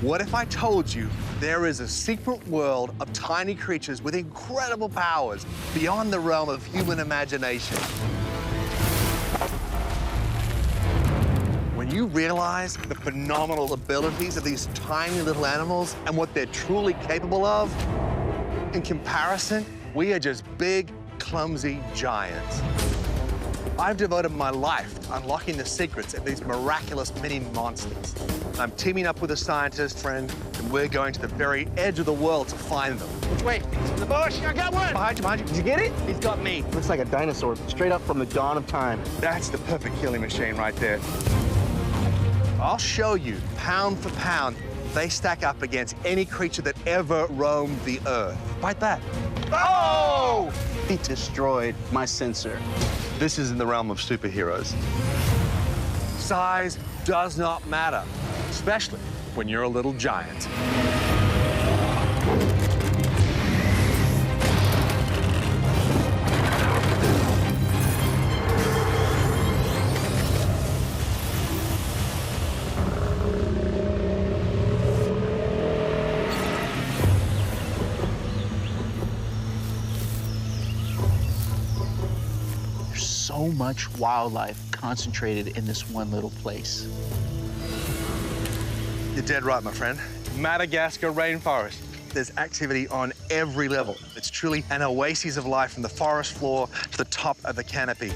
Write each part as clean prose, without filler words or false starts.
What if I told you there is a secret world of tiny creatures with incredible powers beyond the realm of human imagination? When you realize the phenomenal abilities of these tiny little animals and what they're truly capable of, in comparison, we are just big, clumsy giants. I've devoted my life to unlocking the secrets of these miraculous mini monsters. I'm teaming up with a scientist friend, and we're going to the very edge of the world to find them. Which way? In the bush. I got one. Behind you, behind you. Did you get it? He's got me. Looks like a dinosaur, straight up from the dawn of time. That's the perfect killing machine right there. I'll show you, pound for pound, they stack up against any creature that ever roamed the earth. Bite that. Oh! He destroyed my sensor. This is in the realm of superheroes. Size does not matter, especially when you're a little giant. So much wildlife concentrated in this one little place. You're dead right, my friend. Madagascar rainforest. There's activity on every level. It's truly an oasis of life from the forest floor to the top of the canopy.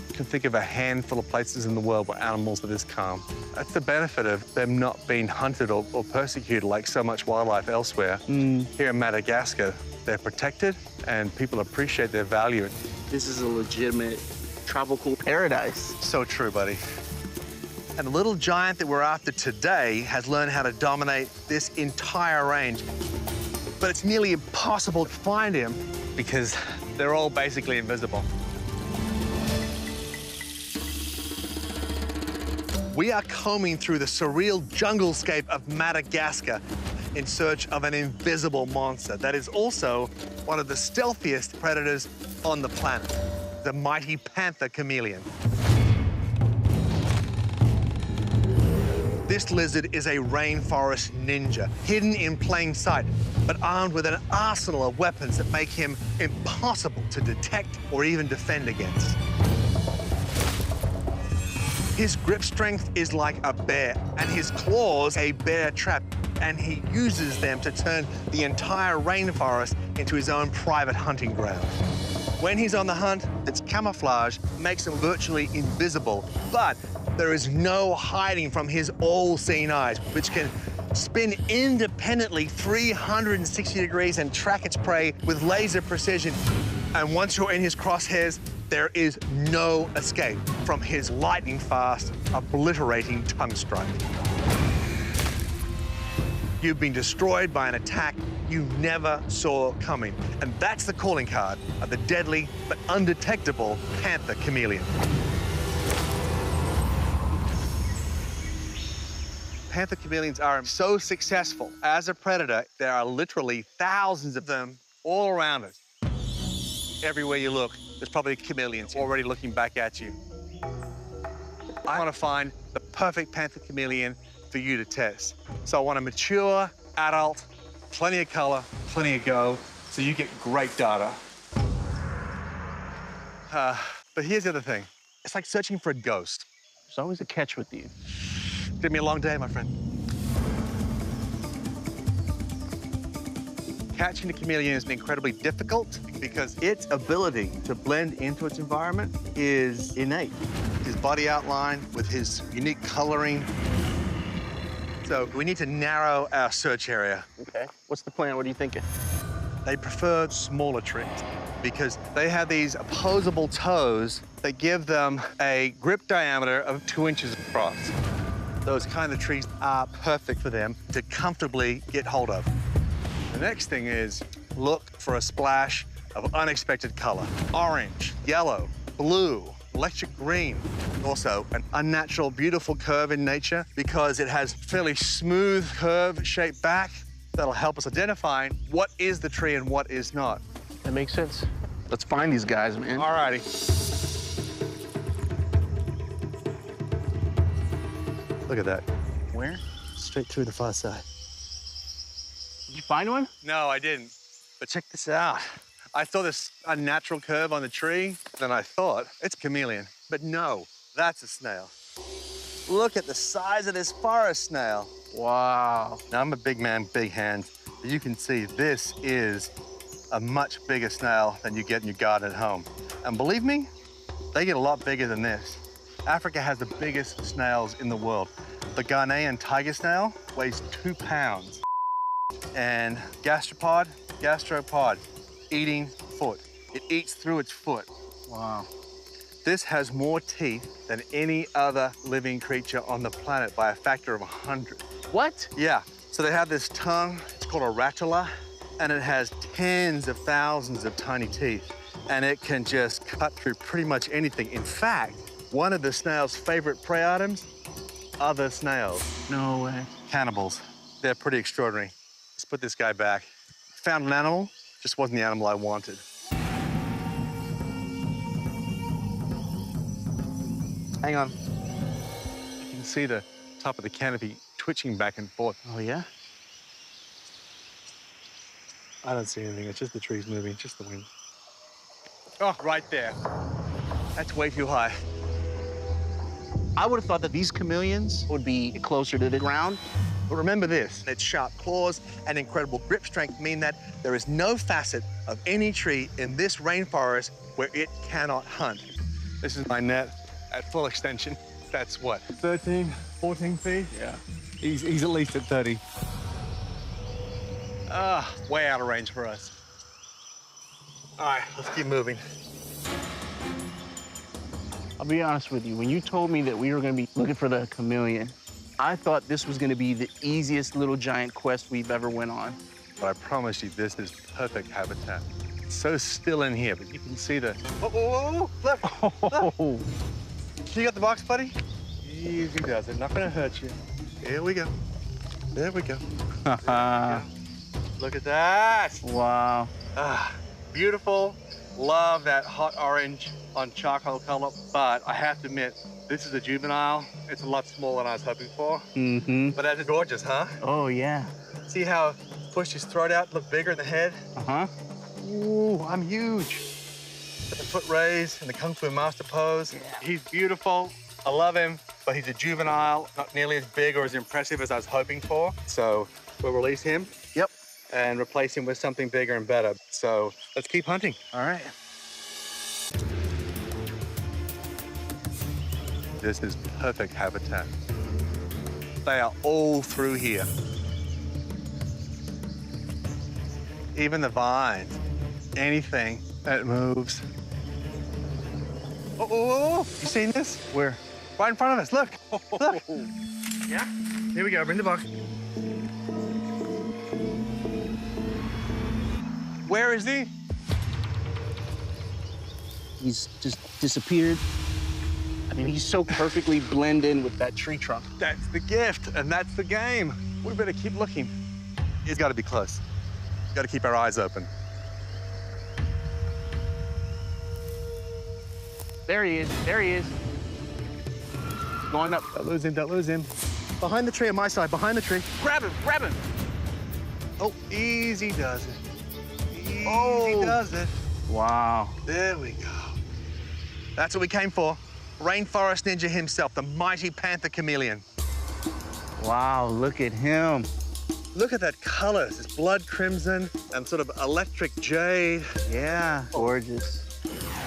You can think of a handful of places in the world where animals are this calm. That's the benefit of them not being hunted or persecuted like so much wildlife elsewhere. Here in Madagascar, they're protected and people appreciate their value. This is a legitimate tropical paradise. So true, buddy. And the little giant that we're after today has learned how to dominate this entire range. But it's nearly impossible to find him because they're all basically invisible. We are combing through the surreal junglescape of Madagascar in search of an invisible monster that is also one of the stealthiest predators on the planet, the mighty panther chameleon. This lizard is a rainforest ninja, hidden in plain sight, but armed with an arsenal of weapons that make him impossible to detect or even defend against. His grip strength is like a bear, and his claws a bear trap, and he uses them to turn the entire rainforest into his own private hunting ground. When he's on the hunt, its camouflage makes him virtually invisible, but there is no hiding from his all-seeing eyes, which can spin independently 360 degrees and track its prey with laser precision. And once you're in his crosshairs, there is no escape from his lightning-fast, obliterating tongue strike. You've been destroyed by an attack you never saw coming. And that's the calling card of the deadly but undetectable panther chameleon. Panther chameleons are so successful as a predator, there are literally thousands of them all around us. Everywhere you look, there's probably chameleons already looking back at you. I want to find the perfect panther chameleon for you to test. So I want a mature, adult, plenty of color, plenty of go, so you get great data. But here's the other thing. It's like searching for a ghost. There's always a catch with you. It's gonna be a long day, my friend. Catching a chameleon has been incredibly difficult because its ability to blend into its environment is innate. His body outline with his unique coloring. So we need to narrow our search area. Okay. What's the plan? What are you thinking? They prefer smaller trees because they have these opposable toes that give them a grip diameter of 2 inches across. Those kind of trees are perfect for them to comfortably get hold of. The next thing is look for a splash of unexpected color. Orange, yellow, blue, electric green. Also, an unnatural, beautiful curve in nature because it has fairly smooth curve-shaped back that'll help us identify what is the tree and what is not. That makes sense. Let's find these guys, man. All righty. Look at that. Where? straight through the far side. Did you find one? No, I didn't. But check this out. I saw this unnatural curve on the tree, and I thought, it's chameleon. But no, that's a snail. Look at the size of this forest snail. Wow. Now, I'm a big man, big hands. But you can see this is a much bigger snail than you get in your garden at home. And believe me, they get a lot bigger than this. Africa has the biggest snails in the world. The Ghanaian tiger snail weighs 2 pounds. And gastropod, eating foot. It eats through its foot. Wow. This has more teeth than any other living creature on the planet by a factor of 100. What? Yeah, so they have this tongue, it's called a ratula, and it has tens of thousands of tiny teeth, and it can just cut through pretty much anything. In fact, one of the snail's favorite prey items, other snails. No way. Cannibals. They're pretty extraordinary. Let's put this guy back. Found an animal, just wasn't the animal I wanted. Hang on. You can see the top of the canopy twitching back and forth. Oh, yeah? I don't see anything. It's just the trees moving, just the wind. Oh, right there. That's way too high. I would have thought that these chameleons would be closer to the ground. But remember this, its sharp claws and incredible grip strength mean that there is no facet of any tree in this rainforest where it cannot hunt. This is my net at full extension. That's what, 13, 14 feet? Yeah. He's at least at 30. Way out of range for us. All right, let's keep moving. I'll be honest with you, when you told me that we were gonna be looking for the chameleon, I thought this was gonna be the easiest little giant quest we've ever went on. But I promise you, this is perfect habitat. It's so still in here, but you can see the... Whoa, look, Oh. You got the box, buddy? Easy does it, not gonna hurt you. Here we go. There we go. There we go. Look at that. Wow. Beautiful. Love that hot orange on charcoal color, but I have to admit, this is a juvenile. It's a lot smaller than I was hoping for. Mm-hmm. But that's gorgeous, huh? Oh, yeah. See how pushed his throat out, look bigger in the head? Uh-huh. Ooh, I'm huge. The foot raised in the Kung Fu Master pose. Yeah. He's beautiful. I love him, but he's a juvenile, not nearly as big or as impressive as I was hoping for. So we'll release him. Yep. And replace him with something bigger and better. So let's keep hunting. All right. This is perfect habitat. They are all through here. Even the vines, anything that moves. Oh, you seen this? Where? Right in front of us, look, look. Yeah? Here we go, bring the box. Where is he? He's just disappeared. I mean, he's so perfectly blended in with that tree trunk. That's the gift, and that's the game. We better keep looking. He's got to be close. Got to keep our eyes open. There he is. There he is. Going up. Don't lose him, don't lose him. Behind the tree on my side, behind the tree. Grab him, grab him. Oh, easy does it. Easy Oh. does it. Wow. There we go. That's what we came for. Rainforest Ninja himself, the mighty panther chameleon. Wow, look at him. Look at that color. It's blood crimson and sort of electric jade. Yeah, gorgeous.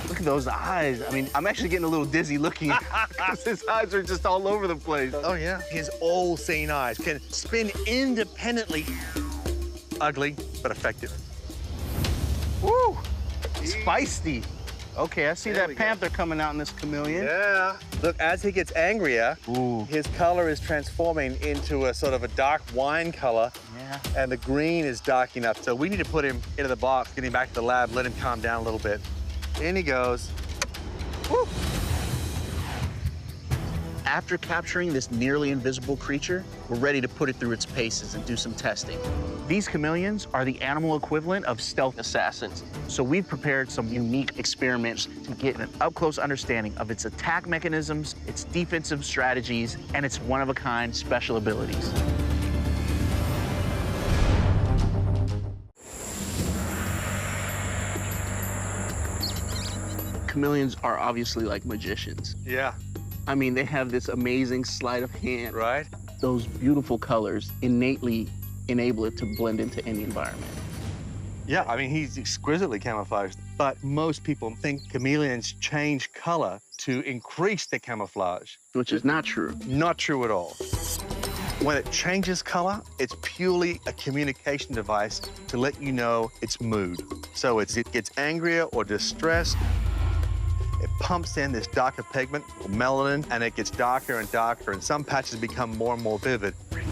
Look at those eyes. I mean, I'm actually getting a little dizzy looking because his eyes are just all over the place. Oh, yeah. His all-seeing eyes can spin independently. Ugly, but effective. Woo! It's feisty. Okay, I see There that we go. panther coming out in this chameleon. Yeah. Look, as he gets angrier, Ooh. his color is transforming into a sort of a dark wine color, Yeah. and the green is dark enough. So we need to put him into the box, get him back to the lab, let him calm down a little bit. In he goes. Woo. After capturing this nearly invisible creature, we're ready to put it through its paces and do some testing. These chameleons are the animal equivalent of stealth assassins. So we've prepared some unique experiments to get an up-close understanding of its attack mechanisms, its defensive strategies, and its one-of-a-kind special abilities. Chameleons are obviously like magicians. Yeah. I mean, they have this amazing sleight of hand. Right? Those beautiful colors innately enable it to blend into any environment. Yeah, I mean, he's exquisitely camouflaged, but most people think chameleons change color to increase their camouflage. Which is not true. Not true at all. When it changes color, it's purely a communication device to let you know its mood. So it gets angrier or distressed. It pumps in this darker pigment, melanin, and it gets darker and darker, and some patches become more and more vivid. You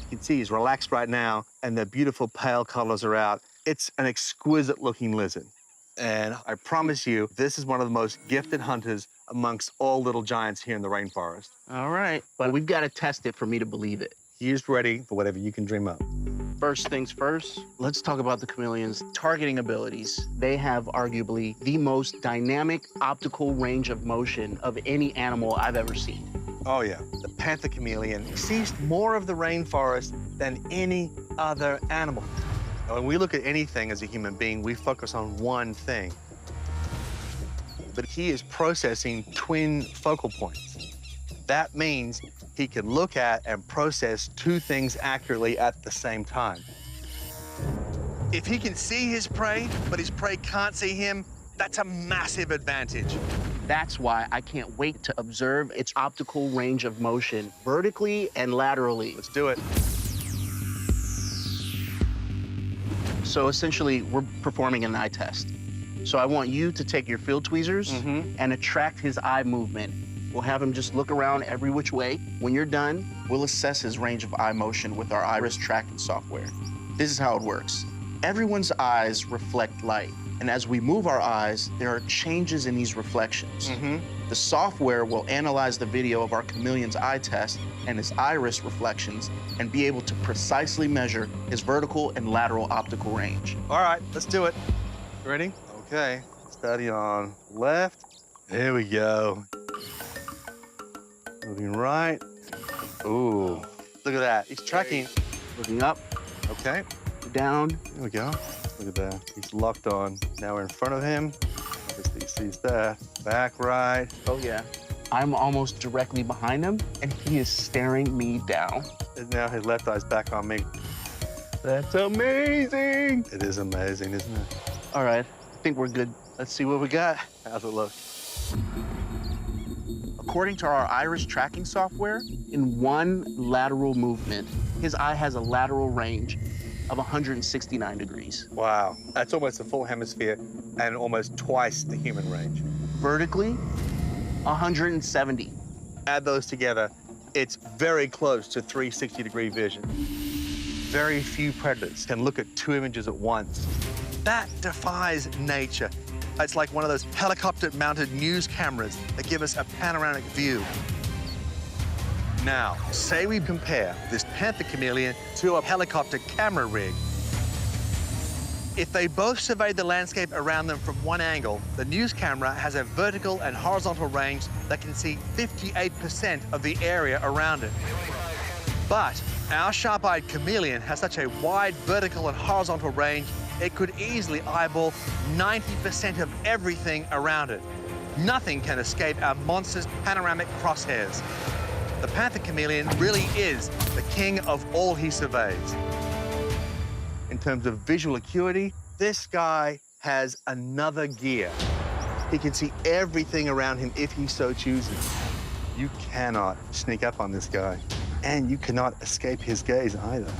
can see he's relaxed right now, and the beautiful pale colors are out. It's an exquisite-looking lizard. And I promise you, this is one of the most gifted hunters amongst all little giants here in the rainforest. All right, but we've got to test it for me to believe it. He's ready for whatever you can dream up. First things first, let's talk about the chameleon's targeting abilities. They have arguably the most dynamic optical range of motion of any animal I've ever seen. Oh, yeah. The panther chameleon sees more of the rainforest than any other animal. When we look at anything as a human being, we focus on one thing. But he is processing twin focal points. That means he can look at and process two things accurately at the same time. If he can see his prey, but his prey can't see him, that's a massive advantage. That's why I can't wait to observe its optical range of motion vertically and laterally. Let's do it. So essentially, we're performing an eye test. So I want you to take your field tweezers and attract his eye movement. We'll have him just look around every which way. When you're done, we'll assess his range of eye motion with our iris tracking software. This is how it works. Everyone's eyes reflect light, and as we move our eyes, there are changes in these reflections. The software will analyze the video of our chameleon's eye test and his iris reflections and be able to precisely measure his vertical and lateral optical range. All right, let's do it. Ready? Okay, steady on left. There we go. Moving right. Ooh, look at that. He's tracking. Looking up, Okay, down. there we go. Look at that. He's locked on. Now we're in front of him. Obviously he sees that. Back right. Oh, yeah. I'm almost directly behind him, and he is staring me down. And now his left eye's back on me. That's amazing. It is amazing, isn't it? All right, I think we're good. Let's see what we got. How's it look? According to our iris tracking software, in one lateral movement, his eye has a lateral range of 169 degrees. Wow, that's almost a full hemisphere and almost twice the human range. Vertically, 170. Add those together, it's very close to 360-degree vision. Very few predators can look at two images at once. That defies nature. It's like one of those helicopter-mounted news cameras that give us a panoramic view. Now, say we compare this panther chameleon to a helicopter camera rig. If they both surveyed the landscape around them from one angle, the news camera has a vertical and horizontal range that can see 58% of the area around it. But our sharp-eyed chameleon has such a wide vertical and horizontal range, it could easily eyeball 90% of everything around it. Nothing can escape our monster's panoramic crosshairs. The panther chameleon really is the king of all he surveys. In terms of visual acuity, this guy has another gear. He can see everything around him if he so chooses. You cannot sneak up on this guy, and you cannot escape his gaze either.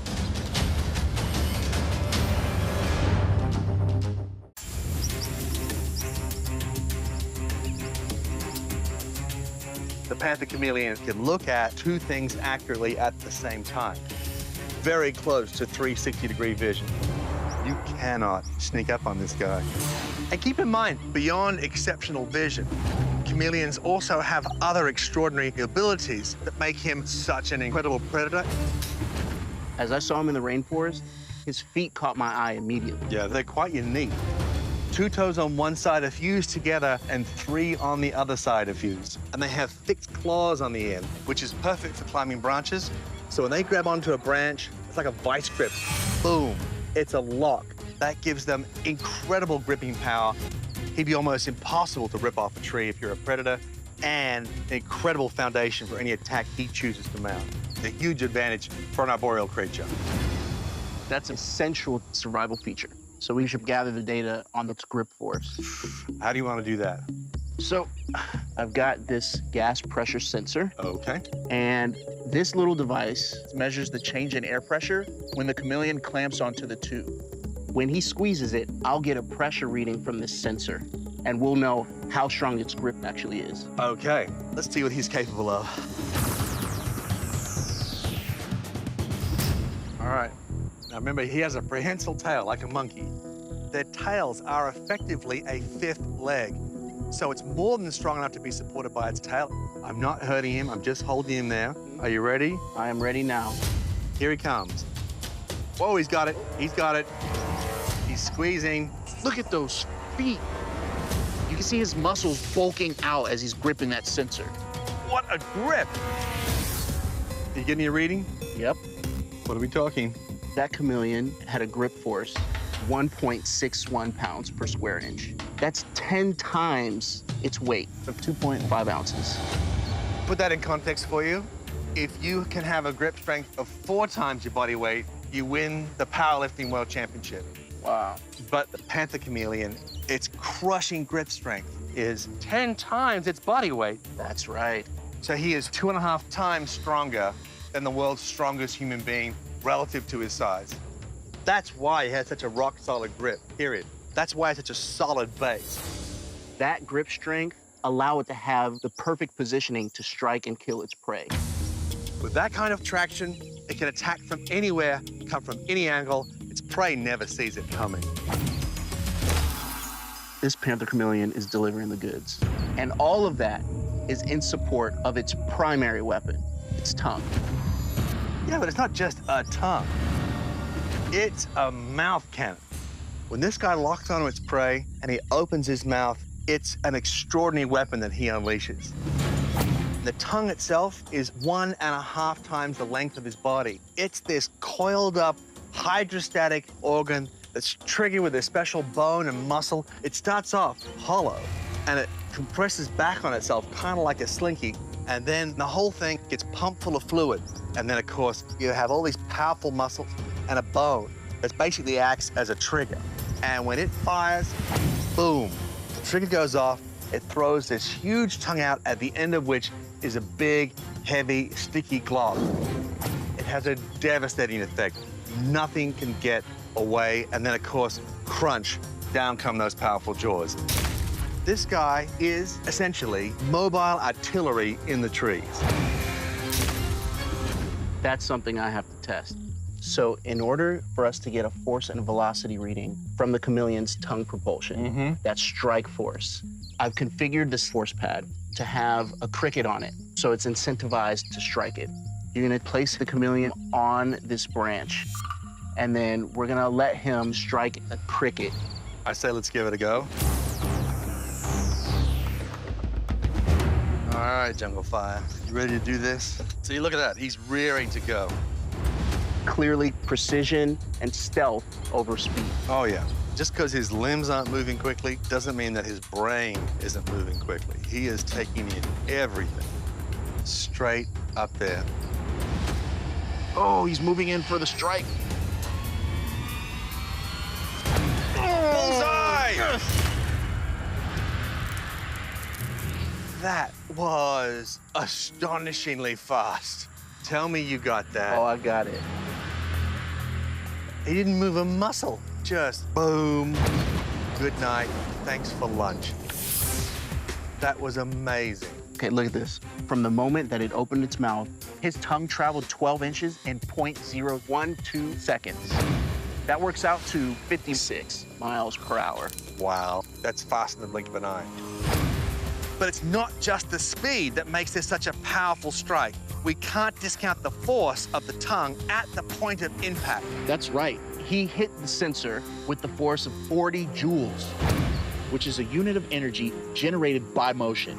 The panther chameleon can look at two things accurately at the same time. Very close to 360-degree vision. You cannot sneak up on this guy. And keep in mind, beyond exceptional vision, Chameleons also have other extraordinary abilities that make him such an incredible predator. As I saw him in the rainforest, his feet caught my eye immediately. Yeah, they're quite unique. 2 toes on one side are fused together and 3 on the other side are fused. And they have fixed claws on the end, which is perfect for climbing branches. So when they grab onto a branch, it's like a vice grip. Boom, it's a lock. That gives them incredible gripping power. He'd be almost impossible to rip off a tree if you're a predator, and an incredible foundation for any attack he chooses to mount. A huge advantage for an arboreal creature. That's an essential survival feature. So we should gather the data on its grip force. How do you want to do that? So I've got this gas pressure sensor, Okay. and this little device measures the change in air pressure when the chameleon clamps onto the tube. When he squeezes it, I'll get a pressure reading from this sensor, and we'll know how strong its grip actually is. Okay, let's see what he's capable of. All right. Now remember, he has a prehensile tail like a monkey. Their tails are effectively a 5th leg. So it's more than strong enough to be supported by its tail. I'm not hurting him, I'm just holding him there. Are you ready? I am ready now. Here he comes. Whoa, he's got it, he's got it. He's squeezing. Look at those feet. You can see his muscles bulking out as he's gripping that sensor. What a grip! Are you getting a reading? Yep. What are we talking? That chameleon had a grip force 1.61 pounds per square inch. That's 10 times its weight of 2.5 ounces. Put that in context for you. If you can have a grip strength of 4 times your body weight, you win the powerlifting world championship. Wow. But the panther chameleon, its crushing grip strength is 10 times its body weight. That's right. So he is 2.5 times stronger than the world's strongest human being relative to his size. That's why he has such a rock-solid grip, period. That's why it's such a solid base. That grip strength allow it to have the perfect positioning to strike and kill its prey. With that kind of traction, it can attack from anywhere, come from any angle. Its prey never sees it coming. This panther chameleon is delivering the goods. And all of that is in support of its primary weapon, its tongue. Yeah, but it's not just a tongue. It's a mouth cannon. When this guy locks onto its prey and he opens his mouth, it's an extraordinary weapon that he unleashes. The tongue itself is 1.5 times the length of his body. It's this coiled up hydrostatic organ that's triggered with a special bone and muscle. It starts off hollow and it compresses back on itself, kind of like a slinky. And then the whole thing gets pumped full of fluid. And then, of course, you have all these powerful muscles and a bone that basically acts as a trigger. And when it fires, boom, the trigger goes off. It throws this huge tongue out, at the end of which is a big, heavy, sticky glob. It has a devastating effect. Nothing can get away. And then, of course, crunch, down come those powerful jaws. This guy is essentially mobile artillery in the trees. That's something I have to test. So in order for us to get a force and velocity reading from the chameleon's tongue propulsion, that strike force, I've configured this force pad to have a cricket on it, so it's incentivized to strike it. You're gonna place the chameleon on this branch, and then we're gonna let him strike a cricket. I say let's give it a go. All right, Jungle Fire, you ready to do this? See, look at that, he's rearing to go. Clearly precision and stealth over speed. Oh, yeah. Just because his limbs aren't moving quickly doesn't mean that his brain isn't moving quickly. He is taking in everything straight up there. Oh, he's moving in for the strike. Bullseye! Yes! That was astonishingly fast. Tell me you got that. Oh, I got it. He didn't move a muscle. Just boom. Good night. Thanks for lunch. That was amazing. Okay, look at this. From the moment that it opened its mouth, his tongue traveled 12 inches in 0.012 seconds. That works out to 56 miles per hour. Wow, that's faster than the blink of an eye. But it's not just the speed that makes this such a powerful strike. We can't discount the force of the tongue at the point of impact. That's right. He hit the sensor with the force of 40 joules, which is a unit of energy generated by motion.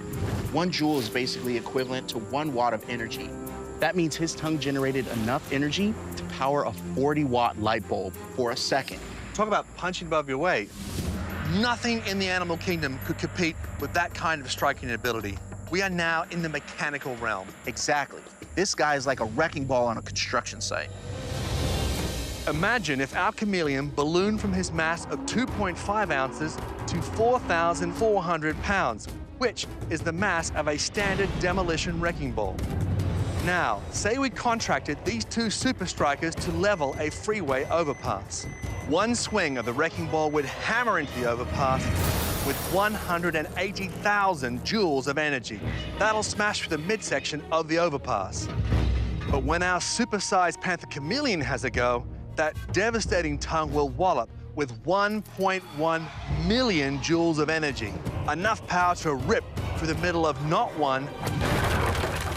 1 joule is basically equivalent to 1 watt of energy. That means his tongue generated enough energy to power a 40-watt light bulb for a second. Talk about punching above your weight. Nothing in the animal kingdom could compete with that kind of striking ability. We are now in the mechanical realm. Exactly. This guy is like a wrecking ball on a construction site. Imagine if our chameleon ballooned from his mass of 2.5 ounces to 4,400 pounds, which is the mass of a standard demolition wrecking ball. Now, say we contracted these 2 super strikers to level a freeway overpass. One swing of the wrecking ball would hammer into the overpass with 180,000 joules of energy. That'll smash through the midsection of the overpass. But when our supersized panther chameleon has a go, that devastating tongue will wallop with 1.1 million joules of energy. Enough power to rip through the middle of not 1,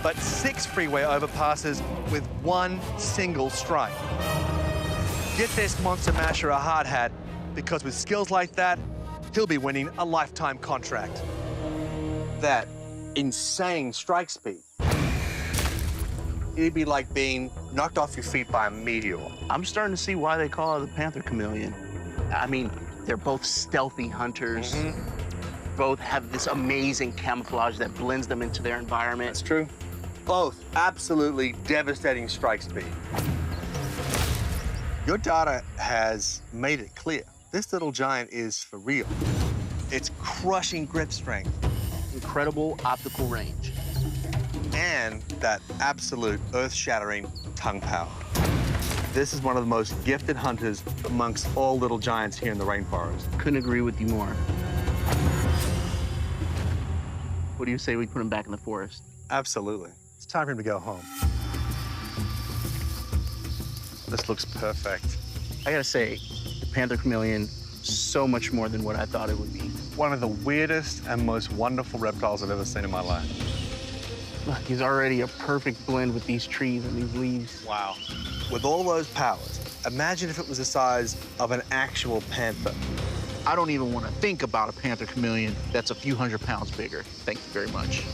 but 6 freeway overpasses with 1 single strike. Get this monster masher a hard hat, because with skills like that, he'll be winning a lifetime contract. That insane strike speed. It'd be like being knocked off your feet by a meteor. I'm starting to see why they call it the panther chameleon. I mean, they're both stealthy hunters. Both have this amazing camouflage that blends them into their environment. That's true. Both absolutely devastating strike speed. Your data has made it clear. This little giant is for real. It's crushing grip strength. Incredible optical range. And that absolute earth-shattering tongue power. This is one of the most gifted hunters amongst all little giants here in the rainforest. Couldn't agree with you more. What do you say we put him back in the forest? Absolutely. It's time for him to go home. This looks perfect. I gotta say, the panther chameleon, so much more than what I thought it would be. One of the weirdest and most wonderful reptiles I've ever seen in my life. Look, he's already a perfect blend with these trees and these leaves. Wow. With all those powers, imagine if it was the size of an actual panther. I don't even want to think about a panther chameleon that's a few hundred pounds bigger. Thank you very much.